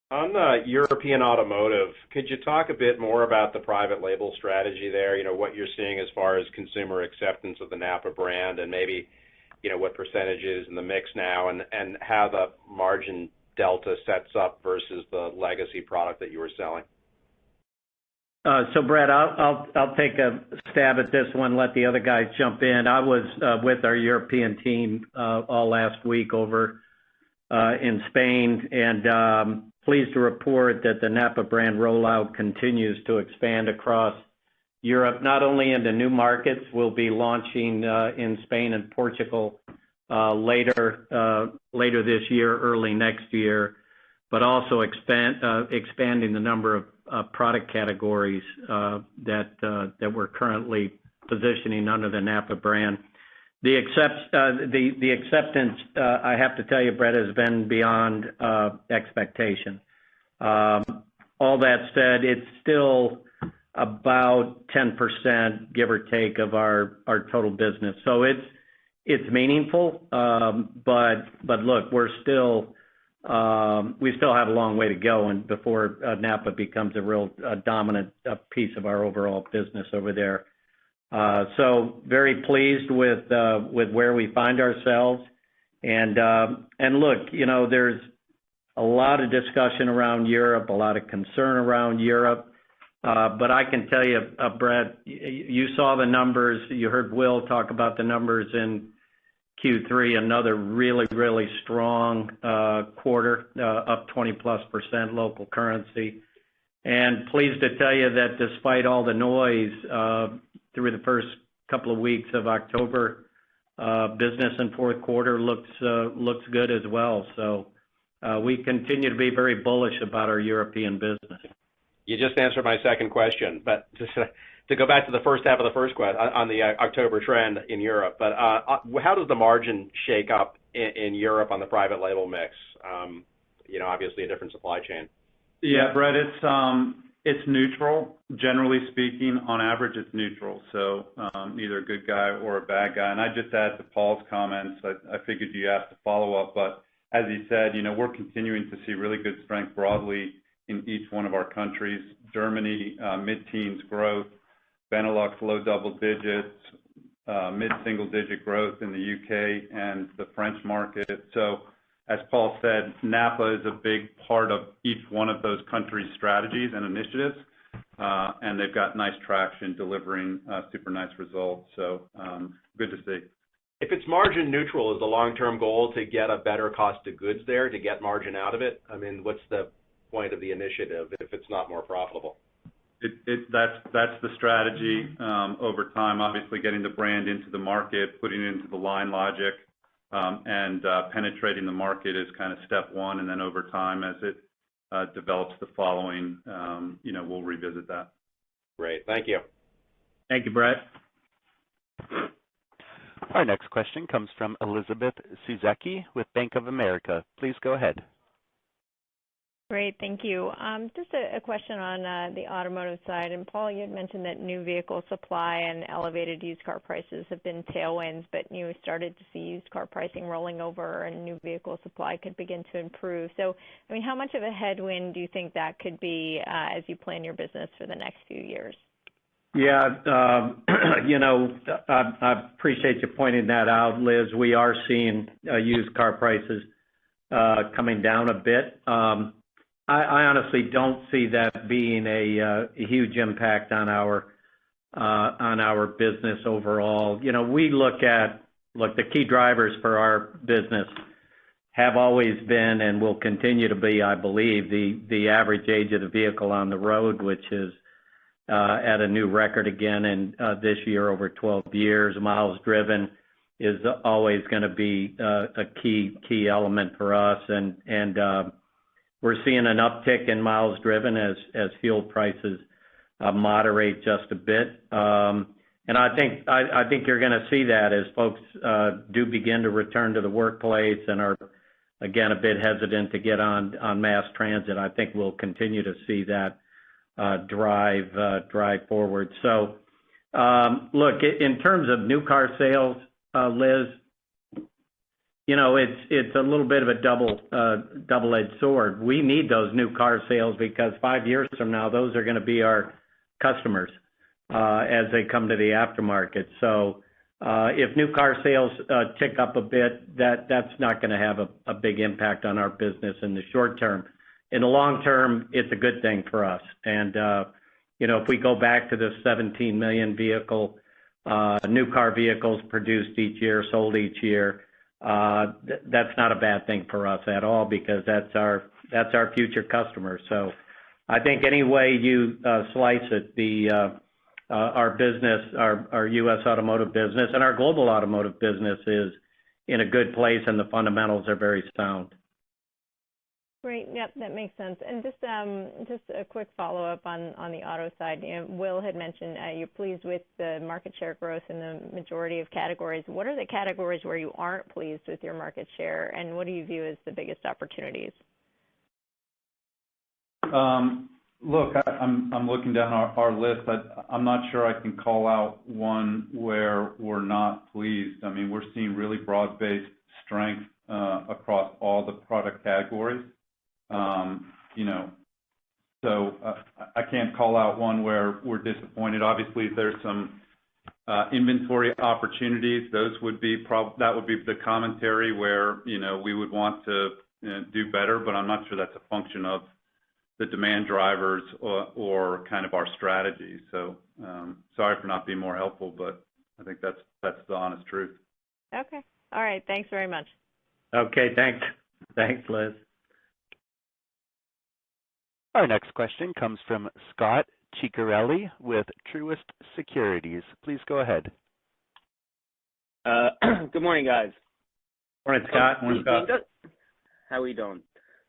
On European automotive, could you talk a bit more about the private label strategy there? What you're seeing as far as consumer acceptance of the NAPA brand and maybe, what percentage is in the mix now and how the margin delta sets up versus the legacy product that you were selling. So Brett, I'll take a stab at this one, let the other guys jump in. I was with our European team all last week over in Spain, and pleased to report that the NAPA brand rollout continues to expand across Europe, not only into new markets. We'll be launching in Spain and Portugal later this year, early next year, but also expanding the number of product categories that we're currently positioning under the NAPA brand. The acceptance, I have to tell you, Brett, has been beyond expectation. All that said, it's still about 10%, give or take, of our total business. So it's meaningful, but look, we still have a long way to go and before NAPA becomes a real dominant piece of our overall business over there. So very pleased with where we find ourselves. And look, there's a lot of discussion around Europe, a lot of concern around Europe. But I can tell you, Brett, you saw the numbers. You heard Will talk about the numbers in Q3, another really, really strong quarter, up 20+% local currency. And pleased to tell you that despite all the noise through the first couple of weeks of October, business in fourth quarter looks good as well. So we continue to be very bullish about our European business. You just answered my second question, but just to go back to the first half of the first question on the October trend in Europe. But how does the margin shake up in Europe on the private label mix? Obviously a different supply chain. Yeah, Brett, it's neutral. Generally speaking, on average, it's neutral. So neither a good guy or a bad guy. And I just add to Paul's comments. I figured you asked a follow up, but as he said, we're continuing to see really good strength broadly in each one of our countries. Germany, mid-teens growth, Benelux, low double digits, mid-single digit growth in the UK and the French market. So as Paul said, NAPA is a big part of each one of those countries' strategies and initiatives, and they've got nice traction delivering super nice results. So good to see. If it's margin neutral, is the long-term goal to get a better cost of goods there, to get margin out of it? I mean, what's the point of the initiative if it's not more profitable? That's the strategy over time, obviously getting the brand into the market, putting it into the line logic, and penetrating the market is kind of step one, and then over time as it develops the following, we'll revisit that. Great. Thank you. Thank you, Brett. Our next question comes from Elizabeth Suzuki with Bank of America. Please go ahead. Great, thank you. Just a question on the automotive side. And Paul, you had mentioned that new vehicle supply and elevated used car prices have been tailwinds, but you started to see used car pricing rolling over and new vehicle supply could begin to improve. So, I mean, how much of a headwind do you think that could be as you plan your business for the next few years? Yeah, I appreciate you pointing that out, Liz. We are seeing used car prices coming down a bit. I honestly don't see that being a huge impact on our business overall. We look the key drivers for our business have always been and will continue to be, I believe, the average age of the vehicle on the road, which is at a new record again in this year over 12 years. Miles driven is always going to be a key element for us, and we're seeing an uptick in miles driven as fuel prices moderate just a bit. And I think you're going to see that as folks do begin to return to the workplace and are, again, a bit hesitant to get on mass transit. I think we'll continue to see that drive forward. So, look, in terms of new car sales, Liz, it's a little bit of a double-edged sword. We need those new car sales because 5 years from now, those are going to be our customers as they come to the aftermarket. So if new car sales tick up a bit, that's not going to have a big impact on our business in the short term. In the long term, it's a good thing for us. And, if we go back to the 17 million new car vehicles produced each year, sold each year, that's not a bad thing for us at all because that's our future customers. So I think any way you slice it, our business, our U.S. automotive business and our global automotive business is in a good place and the fundamentals are very sound. Great. Yep, that makes sense. And just a quick follow-up on the auto side. Will had mentioned you're pleased with the market share growth in the majority of categories. What are the categories where you aren't pleased with your market share, and what do you view as the biggest opportunities? Look, I'm looking down our list. I'm not sure I can call out one where we're not pleased. I mean, we're seeing really broad-based strength across all the product categories. So I can't call out one where we're disappointed. Obviously, there's some inventory opportunities. That would be the commentary where we would want to do better, but I'm not sure that's a function of the demand drivers or kind of our strategy. So sorry for not being more helpful, but I think that's the honest truth. Okay. All right. Thanks very much. Okay. Thanks. Thanks, Liz. Our next question comes from Scot Ciccarelli with Truist Securities. Please go ahead. Good morning, guys. Morning, Scott. Morning, Scott. How are you doing?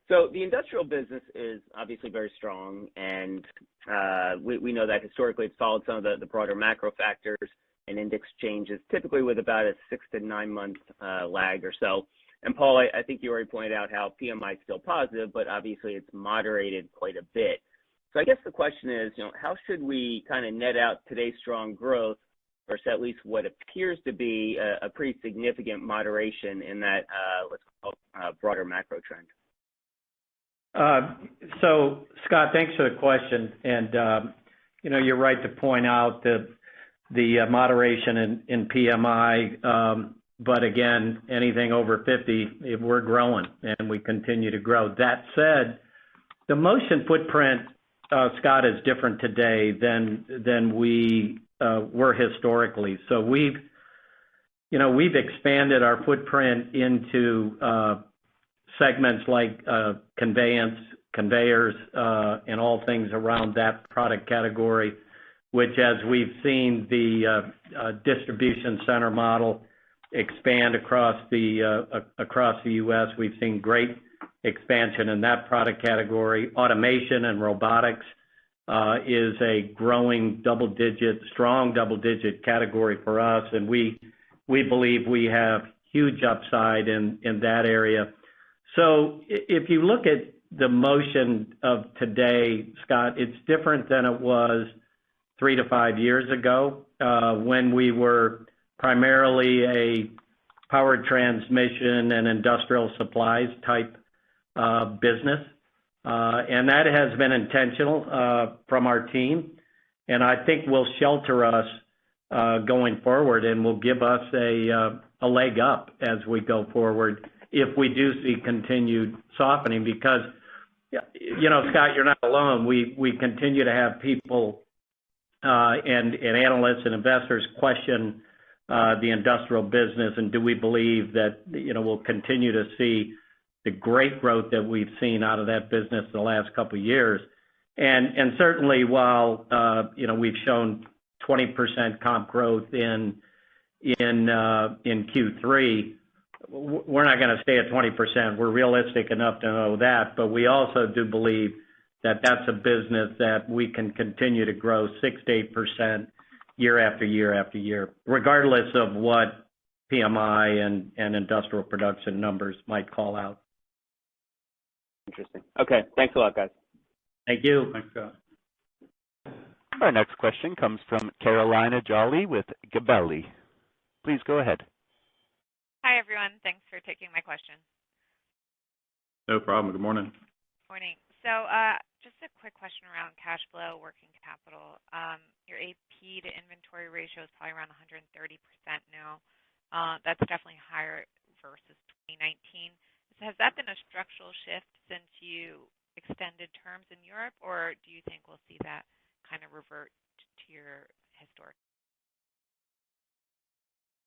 So the industrial business is obviously very strong, and we know that historically it's followed some of the broader macro factors and index changes, typically with about a 6 to 9 month lag or so. And Paul, I think you already pointed out how PMI is still positive, but obviously it's moderated quite a bit. So I guess the question is, how should we kind of net out today's strong growth versus at least what appears to be a pretty significant moderation in that, let's call it, broader macro trend? So, Scott, thanks for the question. And, you're right to point out the moderation in PMI. But again, anything over 50, we're growing and we continue to grow. That said, the Motion footprint, Scott, is different today than we were historically. So we've we've expanded our footprint into segments like conveyors, and all things around that product category, which as we've seen the distribution center model expand across the U.S., we've seen great expansion in that product category. Automation and robotics is a growing strong double-digit category for us, and we believe we have huge upside in that area. So if you look at the Motion of today, Scott, it's different than it was 3 to 5 years ago, when we were primarily a power transmission and industrial supplies type business. And that has been intentional from our team, and I think will shelter us going forward and will give us a leg up as we go forward if we do see continued softening. Because, Scott, you're not alone. We continue to have people and analysts and investors question the industrial business, and do we believe that we'll continue to see the great growth that we've seen out of that business the last couple of years. And certainly while we've shown 20% comp growth in Q3, we're not going to stay at 20%. We're realistic enough to know that, but we also do believe that that's a business that we can continue to grow 6 to 8% year after year after year, regardless of what PMI and industrial production numbers might call out. Interesting. Okay. Thanks a lot, guys. Thank you. Thanks, Scott. Our next question comes from Carolina Jolly with Gabelli. Please go ahead. Hi, everyone. Thanks for taking my question. No problem. Good morning. Morning. So just a quick question around cash flow, working capital. Your AP to inventory ratio is probably around 130% now. That's definitely higher versus 2019. So has that been a structural shift since you extended terms in Europe, or do you think we'll see that kind of revert to your historic?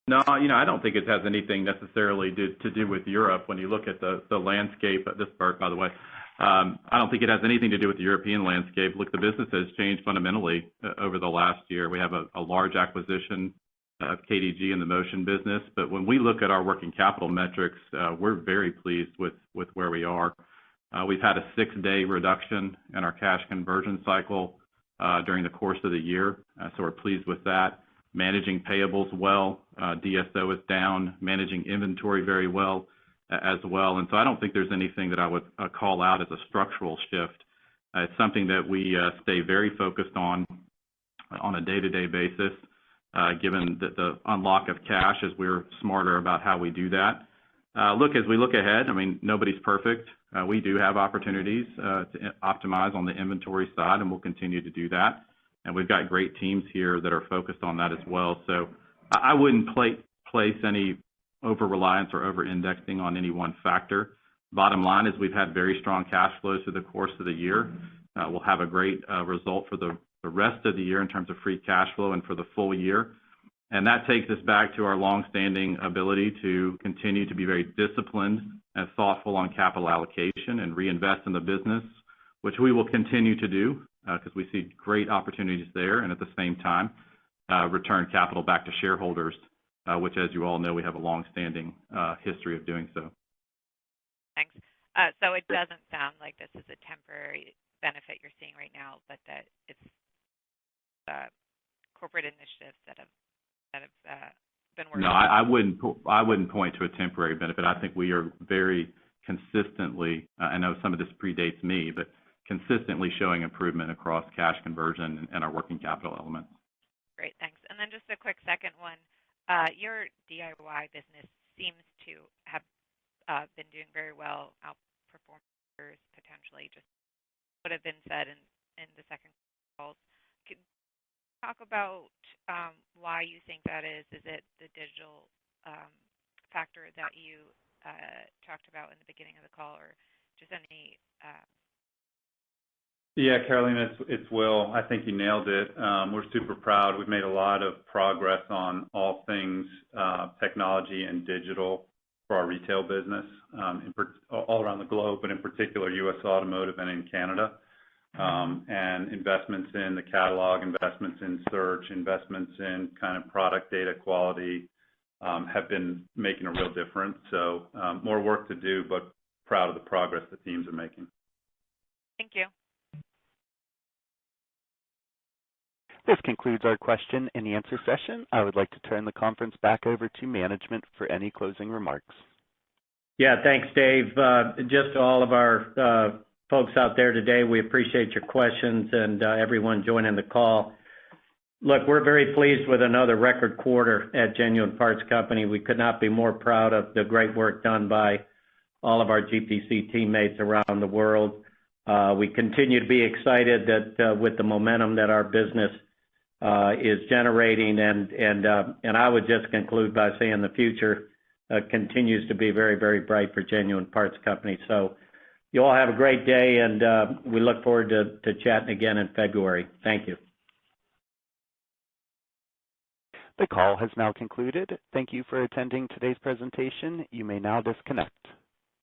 No, I don't think it has anything necessarily to do with Europe. When you look at the landscape, this part, by the way, I don't think it has anything to do with the European landscape. Look, the business has changed fundamentally over the last year. We have a large acquisition of KDG in the Motion business, but when we look at our working capital metrics, we're very pleased with where we are. We've had a 6-day reduction in our cash conversion cycle during the course of the year, so we're pleased with that. Managing payables well, DSO is down, managing inventory very well as well. And so I don't think there's anything that I would call out as a structural shift. It's something that we stay very focused on a day-to-day basis, given the unlock of cash as we're smarter about how we do that. Look, as we look ahead, nobody's perfect. We do have opportunities to optimize on the inventory side, and we'll continue to do that. And we've got great teams here that are focused on that as well. So I wouldn't place any over-reliance or over-indexing on any one factor. Bottom line is we've had very strong cash flows through the course of the year. We'll have a great result for the rest of the year in terms of free cash flow and for the full year. And that takes us back to our longstanding ability to continue to be very disciplined and thoughtful on capital allocation and reinvest in the business, which we will continue to do because we see great opportunities there, and at the same time, return capital back to shareholders, which, as you all know, we have a longstanding history of doing so. Thanks. So it doesn't sound like this is a temporary benefit you're seeing right now, but that it's corporate initiatives that have been working. No, I wouldn't point to a temporary benefit. I think we are very consistently, I know some of this predates me, but consistently showing improvement across cash conversion and our working capital elements. Great, thanks. And then just a quick second one. Your DIY business seems to have been doing very well, outperforming others potentially, just would have been said in the second calls. Can you talk about why you think that is? Is it the digital factor that you talked about in the beginning of the call, or just any Yeah, Carolina, it's Will. I think you nailed it. We're super proud. We've made a lot of progress on all things technology and digital for our retail business, all around the globe, but in particular U.S. Automotive and in Canada. And investments in the catalog, investments in search, investments in kind of product data quality have been making a real difference. So more work to do, but proud of the progress the teams are making. Thank you. This concludes our question and answer session. I would like to turn the conference back over to management for any closing remarks. Yeah, thanks, Dave. Just to all of our folks out there today, we appreciate your questions and everyone joining the call. Look, we're very pleased with another record quarter at Genuine Parts Company. We could not be more proud of the great work done by all of our GPC teammates around the world. We continue to be excited that with the momentum that our business is generating, and I would just conclude by saying the future continues to be very, very bright for Genuine Parts Company. So you all have a great day, and we look forward to chatting again in February. Thank you. The call has now concluded. Thank you for attending today's presentation. You may now disconnect.